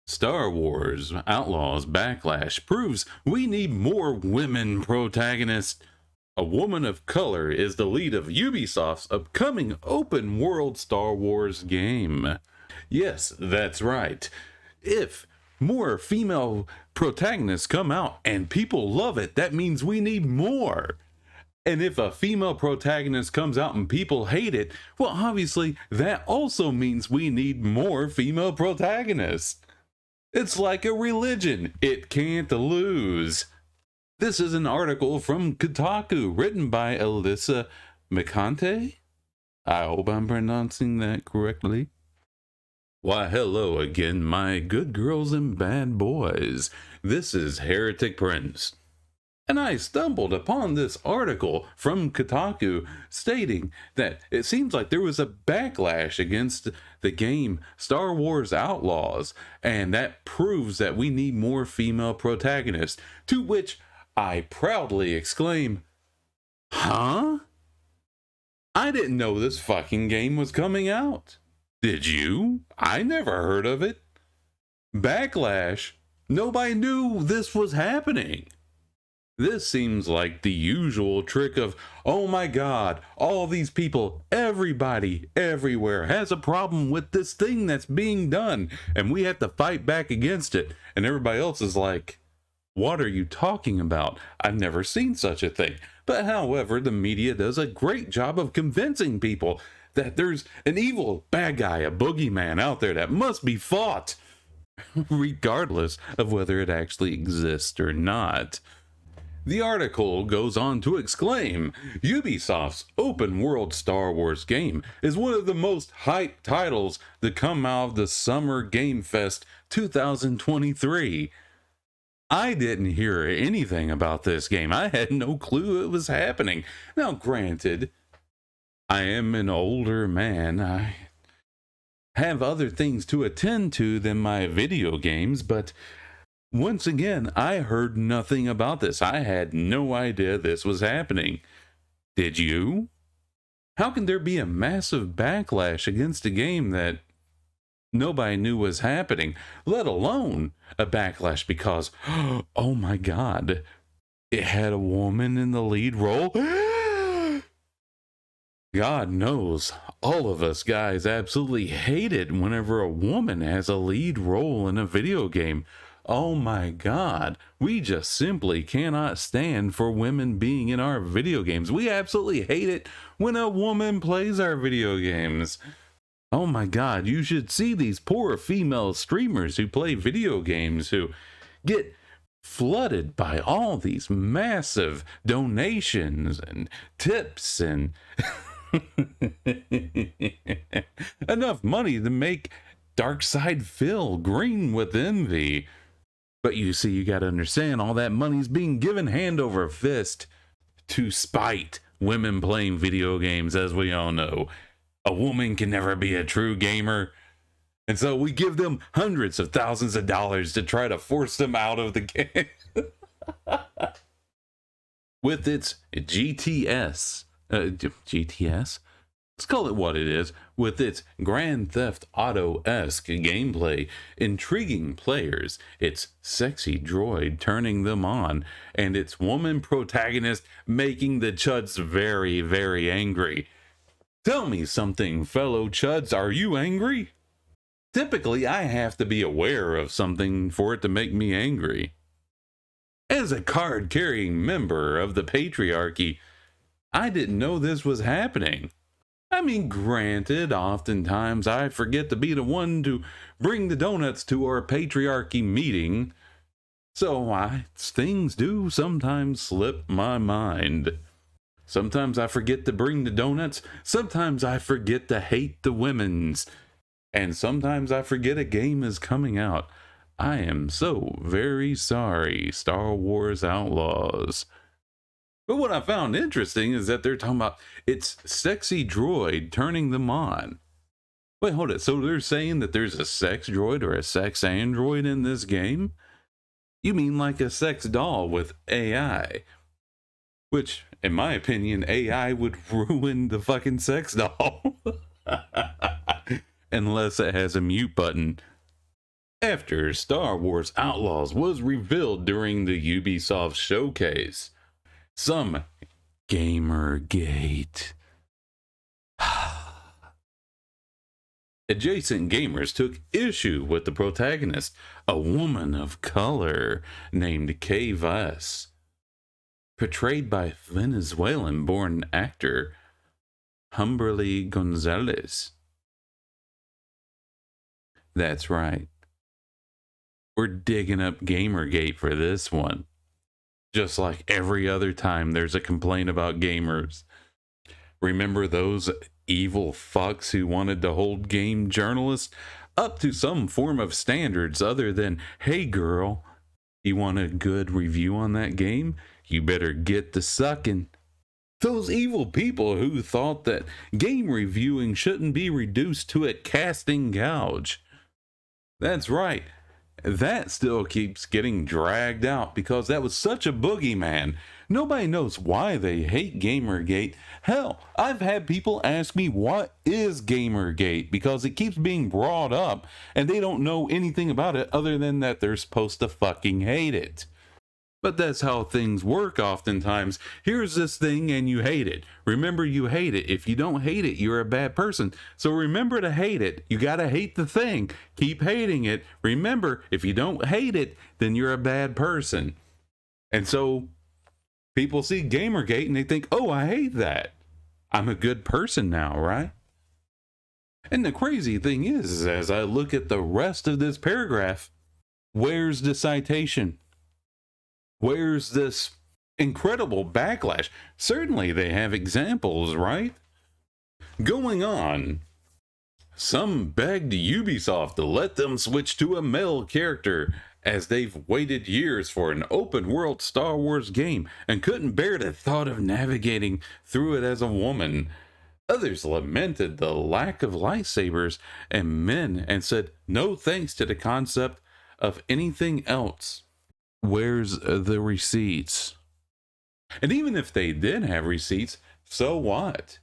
Star Wars Outlaws Backlash proves we need more women protagonists. A woman of color is the lead of Ubisoft's upcoming open world Star Wars game. Yes, that's right. If more female protagonists come out and people love it, that means we need more. And if a female protagonist comes out and people hate it, well, obviously, that also means we need more female protagonists. It's like a religion. It can't lose. This is an article from Kotaku written by Alyssa McConte. I hope I'm pronouncing that correctly. Why, hello again, my good girls and bad boys. This is Heretic Prince. And I stumbled upon this article from Kotaku stating that it seems like there was a backlash against the game Star Wars Outlaws, and that proves that we need more female protagonists, to which I proudly exclaim, huh? I didn't know this fucking game was coming out. Did you? I never heard of it. Backlash? Nobody knew this was happening. This seems like the usual trick of, oh my god, all these people, everybody, everywhere has a problem with this thing that's being done, and we have to fight back against it. And everybody else is like, what are you talking about? I've never seen such a thing. But however, the media does a great job of convincing people that there's an evil bad guy, a boogeyman out there that must be fought, regardless of whether it actually exists or not. The article goes on to exclaim, Ubisoft's open world Star Wars game is one of the most hyped titles to come out of the Summer Game Fest 2023. I didn't hear anything about this game. I had no clue it was happening. Now, granted, I am an older man. I have other things to attend to than my video games, but once again, I heard nothing about this. I had no idea this was happening. Did you? How can there be a massive backlash against a game that nobody knew was happening, let alone a backlash because, oh my god, it had a woman in the lead role? God knows, all of us guys absolutely hate it whenever a woman has a lead role in a video game. Oh my god, we just simply cannot stand for women being in our video games. We absolutely hate it when a woman plays our video games. Oh my god, you should see these poor female streamers who play video games who get flooded by all these massive donations and tips and enough money to make Darkside Phil green with envy. But you see, you got to understand, all that money's being given hand over fist to spite women playing video games, as we all know. A woman can never be a true gamer. And so we give them hundreds of thousands of dollars to try to force them out of the game. With its GTS, let's call it what it is, with its Grand Theft Auto-esque gameplay, intriguing players, its sexy droid turning them on, and its woman protagonist making the chuds very, very angry. Tell me something, fellow chuds, are you angry? Typically, I have to be aware of something for it to make me angry. As a card-carrying member of the patriarchy, I didn't know this was happening. I mean, granted, oftentimes I forget to be the one to bring the donuts to our patriarchy meeting, so things do sometimes slip my mind. Sometimes I forget to bring the donuts, sometimes I forget to hate the women's, and sometimes I forget a game is coming out. I am so very sorry, Star Wars Outlaws. But what I found interesting is that they're talking about it's sexy droid turning them on. Wait, hold it. So they're saying that there's a sex droid or a sex android in this game? You mean like a sex doll with AI? Which, in my opinion, AI would ruin the fucking sex doll. Unless it has a mute button. After Star Wars Outlaws was revealed during the Ubisoft showcase, some GamerGate adjacent gamers took issue with the protagonist, a woman of color named Kay Vess, portrayed by Venezuelan-born actor Humberly Gonzalez. That's right. We're digging up GamerGate for this one. Just like every other time there's a complaint about gamers. Remember those evil fucks who wanted to hold game journalists up to some form of standards other than, hey girl, you want a good review on that game? You better get to sucking. Those evil people who thought that game reviewing shouldn't be reduced to a casting gouge. That's right. That still keeps getting dragged out because that was such a boogeyman. Nobody knows why they hate GamerGate. Hell, I've had people ask me what is GamerGate because it keeps being brought up and they don't know anything about it other than that they're supposed to fucking hate it. But that's how things work oftentimes. Here's this thing and you hate it. Remember, you hate it. If you don't hate it, you're a bad person. So remember to hate it. You gotta hate the thing. Keep hating it. Remember, if you don't hate it, then you're a bad person. And so people see GamerGate and they think, oh, I hate that. I'm a good person now, right? And the crazy thing is, as I look at the rest of this paragraph, where's the citation? Where's this incredible backlash? Certainly they have examples, right? Going on, some begged Ubisoft to let them switch to a male character as they've waited years for an open world Star Wars game and couldn't bear the thought of navigating through it as a woman. Others lamented the lack of lightsabers and men and said no thanks to the concept of anything else. Where's the receipts? And even if they did have receipts, so what?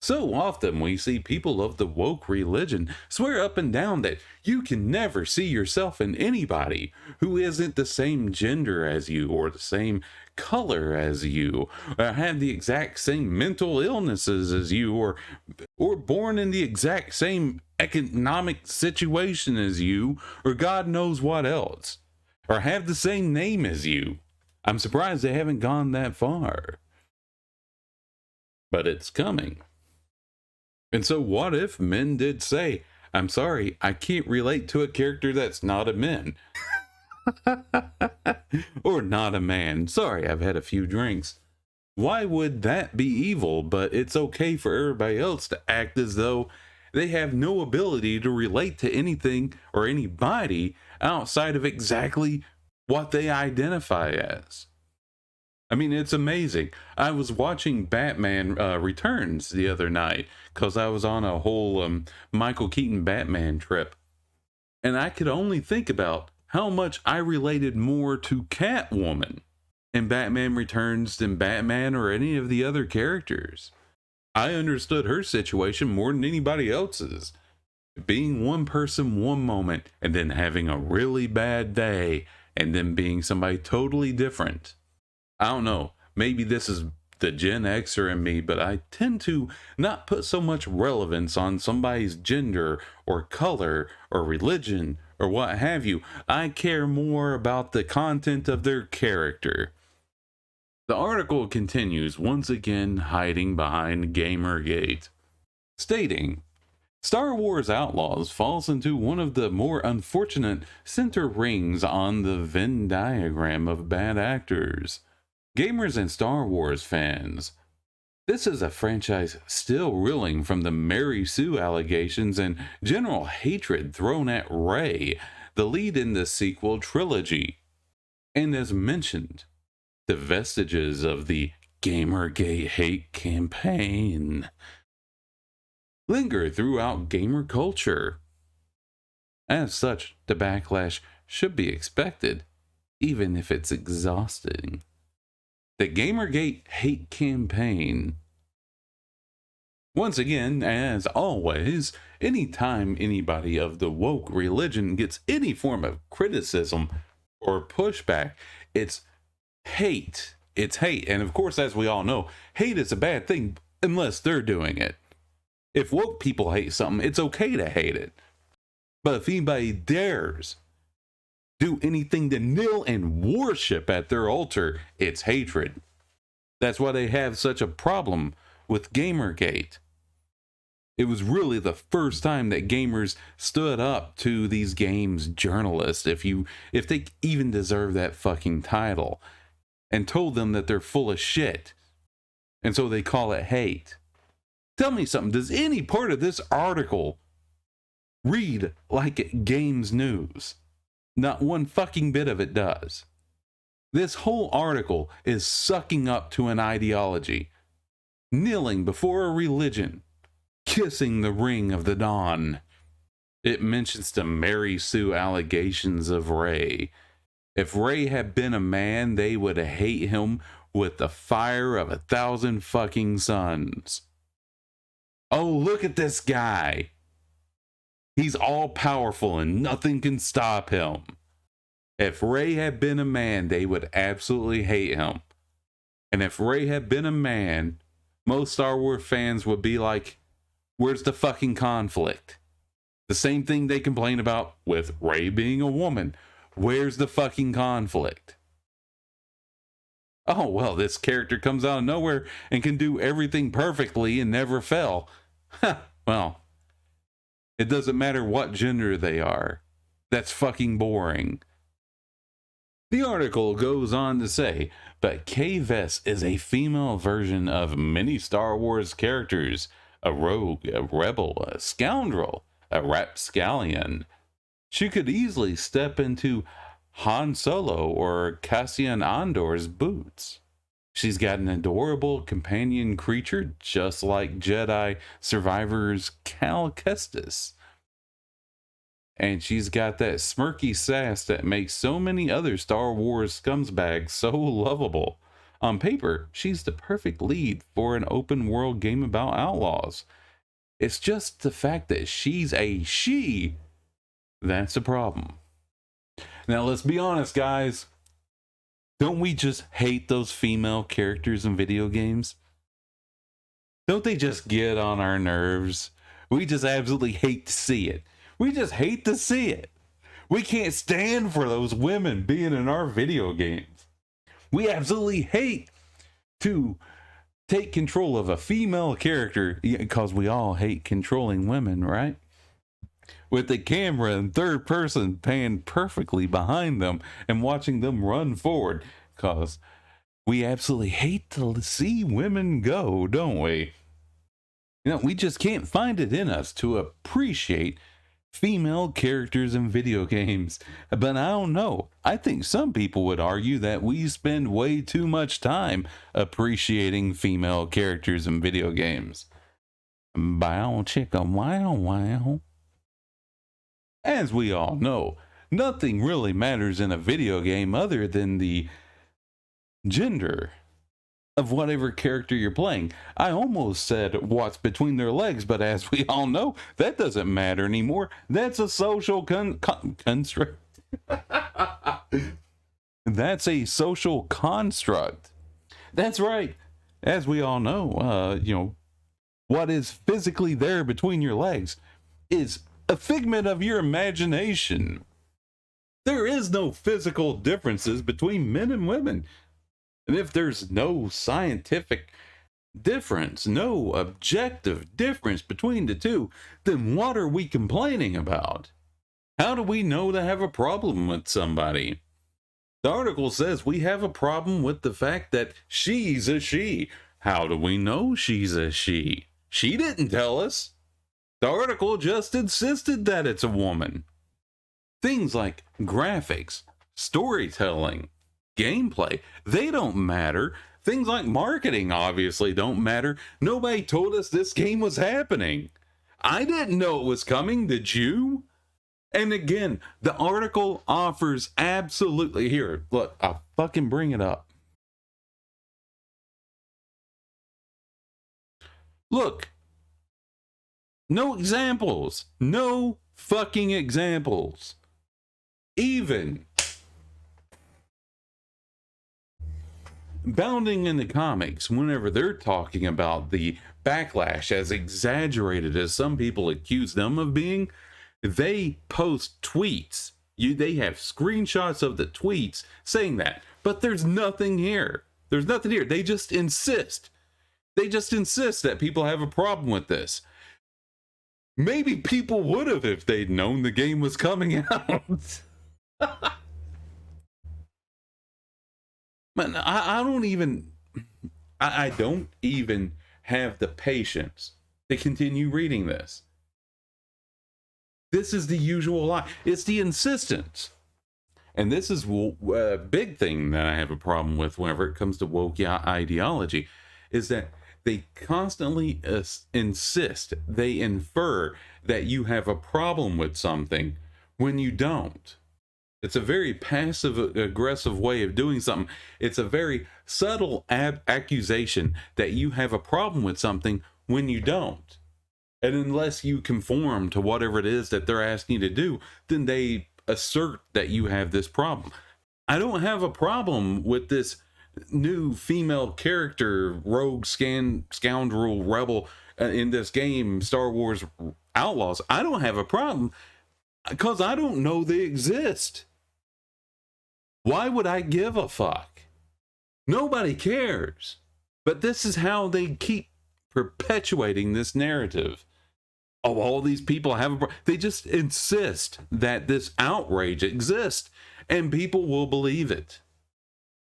So often we see people of the woke religion swear up and down that you can never see yourself in anybody who isn't the same gender as you or the same color as you or have the exact same mental illnesses as you or born in the exact same economic situation as you or God knows what else. Or have the same name as you. I'm surprised they haven't gone that far. But it's coming. And so what if men did say, I'm sorry, I can't relate to a character that's not a man. Or not a man. Sorry, I've had a few drinks. Why would that be evil, but it's okay for everybody else to act as though they have no ability to relate to anything or anybody outside of exactly what they identify as? I mean, it's amazing. I was watching Batman Returns the other night because I was on a whole Michael Keaton Batman trip. And I could only think about how much I related more to Catwoman in Batman Returns than Batman or any of the other characters. I understood her situation more than anybody else's. Being one person one moment and then having a really bad day and then being somebody totally different. I don't know, maybe this is the Gen Xer in me, but I tend to not put so much relevance on somebody's gender or color or religion or what have you. I care more about the content of their character. The article continues, once again hiding behind GamerGate, stating, Star Wars Outlaws falls into one of the more unfortunate center rings on the Venn diagram of bad actors. Gamers and Star Wars fans. This is a franchise still reeling from the Mary Sue allegations and general hatred thrown at Rey, the lead in the sequel trilogy. And as mentioned, the vestiges of the GamerGate hate campaign linger throughout gamer culture. As such, the backlash should be expected, even if it's exhausting. The GamerGate hate campaign Once again, as always, anytime anybody of the woke religion gets any form of criticism or pushback, it's hate. It's hate. And of course, as we all know, hate is a bad thing unless they're doing it. If woke people hate something, it's okay to hate it. But if anybody dares do anything to kneel and worship at their altar, it's hatred. That's why they have such a problem with GamerGate. It was really the first time that gamers stood up to these games journalists, if they even deserve that fucking title, and told them that they're full of shit. And so they call it hate. Tell me something, does any part of this article read like games news? Not one fucking bit of it does. This whole article is sucking up to an ideology, kneeling before a religion, kissing the ring of the dawn. It mentions to Mary Sue allegations of Ray. If Ray had been a man, they would hate him with the fire of 1,000 fucking suns. Oh, look at this guy. He's all powerful and nothing can stop him. If Ray had been a man, they would absolutely hate him. And if Ray had been a man, most Star Wars fans would be like, where's the fucking conflict? The same thing they complain about with Ray being a woman. Where's the fucking conflict? Oh, well, this character comes out of nowhere and can do everything perfectly and never fail. Well, it doesn't matter what gender they are. That's fucking boring. The article goes on to say, but Kay Vess is a female version of many Star Wars characters, a rogue, a rebel, a scoundrel, a rapscallion. She could easily step into Han Solo or Cassian Andor's boots. She's got an adorable companion creature just like Jedi Survivor's Cal Kestis. And she's got that smirky sass that makes so many other Star Wars scumbags so lovable. On paper, she's the perfect lead for an open world game about outlaws. It's just the fact that she's a she that's a problem. Now, let's be honest, guys. Don't we just hate those female characters in video games? Don't they just get on our nerves? We just absolutely hate to see it. We just hate to see it. We can't stand for those women being in our video games. We absolutely hate to take control of a female character, because we all hate controlling women, right? With the camera in third person panned perfectly behind them and watching them run forward, because we absolutely hate to see women go, don't we? You know, we just can't find it in us to appreciate female characters in video games. But I don't know. I think some people would argue that we spend way too much time appreciating female characters in video games. Bow chicka wow wow. As we all know, nothing really matters in a video game other than the gender of whatever character you're playing. I almost said what's between their legs, but as we all know, that doesn't matter anymore. That's a social construct. That's a social construct. That's right. As we all know, what is physically there between your legs is a figment of your imagination. There is no physical differences between men and women. And if there's no scientific difference, no objective difference between the two, then what are we complaining about? How do we know to have a problem with somebody? The article says we have a problem with the fact that she's a she. How do we know she's a she? She didn't tell us. The article just insisted that it's a woman. Things like graphics, storytelling, gameplay, they don't matter. Things like marketing obviously don't matter. Nobody told us this game was happening. I didn't know it was coming, did you? And again, the article offers absolutely, here, look, I'll fucking bring it up. Look, No examples. No fucking examples. Even bounding in the comics, whenever they're talking about the backlash as exaggerated as some people accuse them of being, they post tweets. They have screenshots of the tweets saying that, but there's nothing here. There's nothing here. They just insist. They just insist that people have a problem with this. Maybe people would have if they'd known the game was coming out. Man, I don't even have the patience to continue reading this. This is the usual lie. It's the insistence. And this is a big thing that I have a problem with whenever it comes to woke ideology, is that they constantly insist, they infer that you have a problem with something when you don't. It's a very passive aggressive way of doing something. It's a very subtle accusation that you have a problem with something when you don't. And unless you conform to whatever it is that they're asking you to do, then they assert that you have this problem. I don't have a problem with this new female character, rogue, scoundrel, rebel in this game, Star Wars Outlaws. I don't have a problem because I don't know they exist. Why would I give a fuck? Nobody cares. But this is how they keep perpetuating this narrative. Oh, all these people have they just insist that this outrage exists and people will believe it.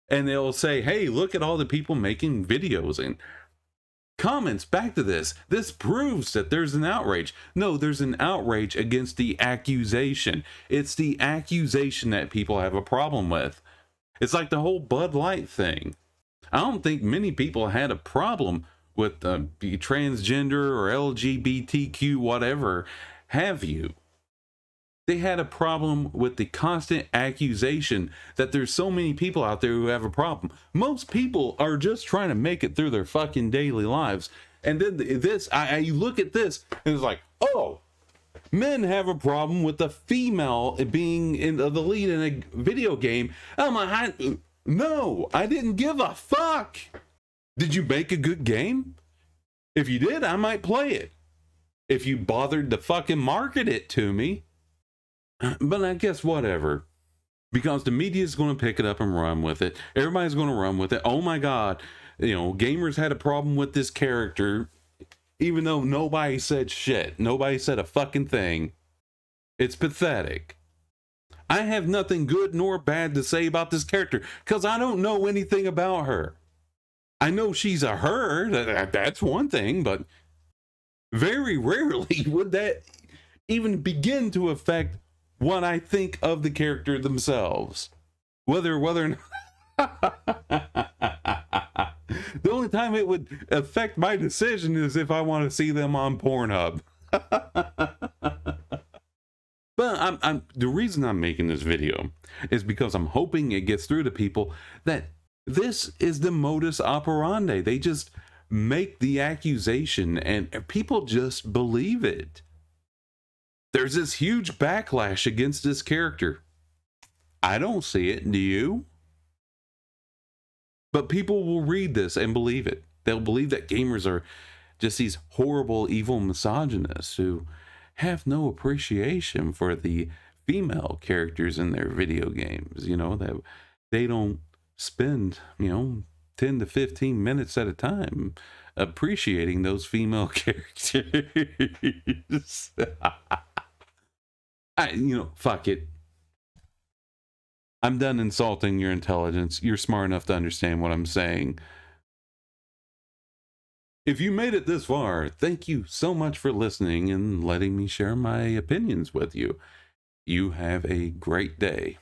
And they'll say, hey, look at all the people making videos and comments back to this. This proves that there's an outrage. No, there's an outrage against the accusation. It's the accusation that people have a problem with. It's like the whole Bud Light thing. I don't think many people had a problem with the transgender or LGBTQ, whatever have you. They had a problem with the constant accusation that there's so many people out there who have a problem. Most people are just trying to make it through their fucking daily lives. And then you look at this and it's like, oh, men have a problem with the female being in the lead in a video game. I'm like, no, I didn't give a fuck. Did you make a good game? If you did, I might play it. If you bothered to fucking market it to me. But I guess whatever. Because the media is going to pick it up and run with it. Everybody's going to run with it. Oh my God. Gamers had a problem with this character. Even though nobody said shit. Nobody said a fucking thing. It's pathetic. I have nothing good nor bad to say about this character. Because I don't know anything about her. I know she's a her, that's one thing, but very rarely would that even begin to affect what I think of the character themselves. Whether or not... The only time it would affect my decision is if I want to see them on Pornhub. But the reason I'm making this video is because I'm hoping it gets through to people that this is the modus operandi. They just make the accusation and people just believe it. There's this huge backlash against this character. I don't see it. Do you? But people will read this and believe it. They'll believe that gamers are just these horrible, evil misogynists who have no appreciation for the female characters in their video games. That they don't spend 10 to 15 minutes at a time appreciating those female characters. Fuck it. I'm done insulting your intelligence. You're smart enough to understand what I'm saying. If you made it this far, thank you so much for listening and letting me share my opinions with you. You have a great day.